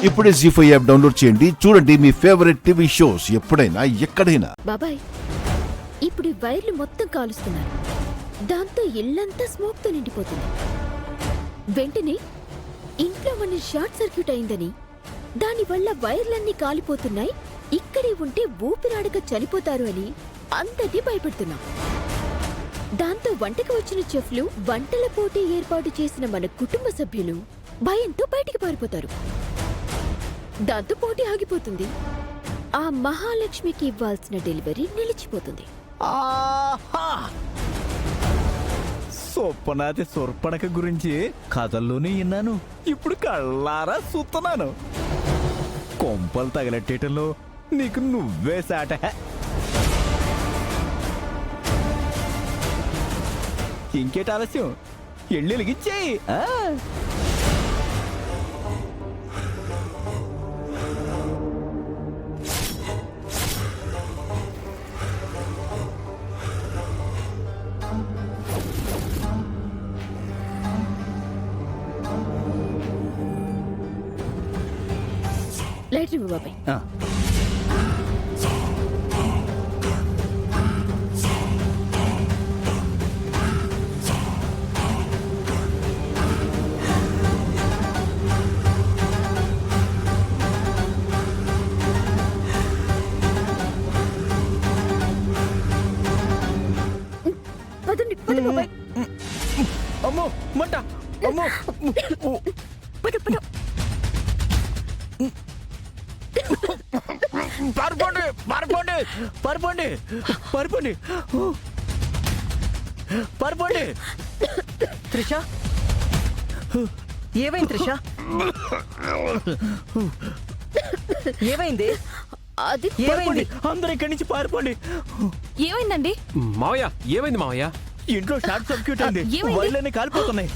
ఇప్పుడే జీ5 app download చేయండి. చూడండి మీ ఫేవరెట్ టీవీ షోస్ ఎప్పుడైనా ఎక్కడైనా. బాబాయ్, ఇప్పుడు ఈ వైర్లు మొత్తం కాలుస్తున్నారు. దాంతో ఇల్లంతా స్మోక్ తో నిండిపోతుంది. వెంటనే ఇంట్లో మన షార్ట్ సర్క్యూట్ అయిందని, దానివల్ల వైర్లన్నీ కాలిపోతున్నాయి, ఇక్కడే ఉంటే ఊపిరాడక చనిపోతారు అని అందరినీ భయపెడుతున్నాం. దాంతో వంటకు వచ్చిన చెఫ్లు, వంటల పోటీ ఏర్పాటు చేసిన మన కుటుంబ సభ్యులు భయంతో బయటికి పారిపోతారు. దాంతో పోటీ ఆగిపోతుంది. ఆ మహాలక్ష్మికి ఇవ్వాల్సిన డెలివరీ నిలిచిపోతుంది. సొప్పనాథి సొర్పణక గురించి కథల్లోనే విన్నాను, ఇప్పుడు కళ్ళారా చూస్తున్నాను. కొంపలు తగలెట్టేయటంలో నీకు నువ్వే సాట. ఇంకేట ఆలస్యం, ఎళ్ళి వెలిగించేయి. లైట్ రివ్వు బాబాయ్. పదండి పద బాబాయ్. అమ్మో మంట, అమ్మో. పద పద. పారిపోండి పారిపోండి పారిపోండి పారిపోండి పారిపోండి. త్రిష, ఏమైంది త్రిష? ఏమైంది? అది ఏమైంది? అందరూ ఇక్కడి నుంచి పారిపోండి. ఏమైందండి? మావయ్య, ఏమైంది మావయ్య? ఇంట్లో షార్ట్ సర్క్యూట్ అయింది, ఏమైంది? వైర్లన్నీ కాలిపోతున్నాయి.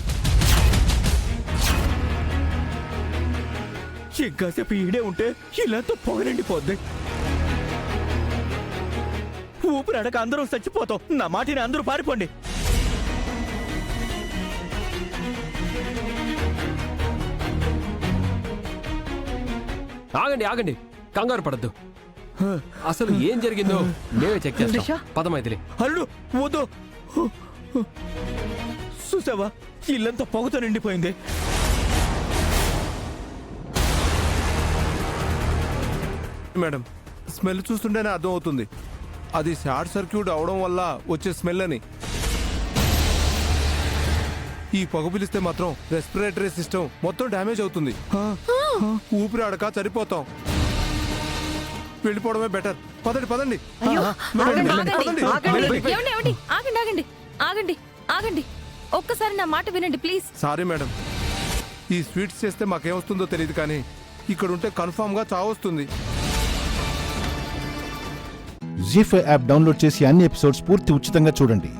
ఇంకాసేపు ఈడే ఉంటే ఇలాంతో పొగరండిపోద్ది. ఊపిరాడక అందరూ చచ్చిపోతాం. నా మాటిని అందరూ పారిపోండి. ఆగండి ఆగండి, కంగారు పడద్దు. అసలు ఏం జరిగిందో మేమే చెక్ చేస్తాం. పదమైదిలే. అల్లు వద్దు. చూసావా, ఇల్లంతా పొగతో నిండిపోయింది. మేడం, స్మెల్ చూస్తుంటేనే అర్థం అవుతుంది, అది షార్ట్ సర్క్యూట్ అవడం వల్ల వచ్చే స్మెల్ అని. ఈ పొగ పిలిస్తే మాత్రం రెస్పిరేటరీ సిస్టమ్ మొత్తం డ్యామేజ్ అవుతుంది. ఊపిరాడక చనిపోతాం. వెళ్ళిపోవడమే బెటర్. పదండి పదండి. ఆగండి. ఆగండి. ఒక్కసారి నా మాట వినండి ప్లీజ్. సారీ మేడం, ఈ స్వీట్స్ చేస్తే మాకేమొస్తుందో తెలియదు, కానీ ఇక్కడ ఉంటే కన్ఫామ్ గా చావొస్తుంది. జీ5 యాప్ డౌన్లోడ్ చేసి అన్ని ఎపిసోడ్స్ పూర్తి ఉచితంగా చూడండి.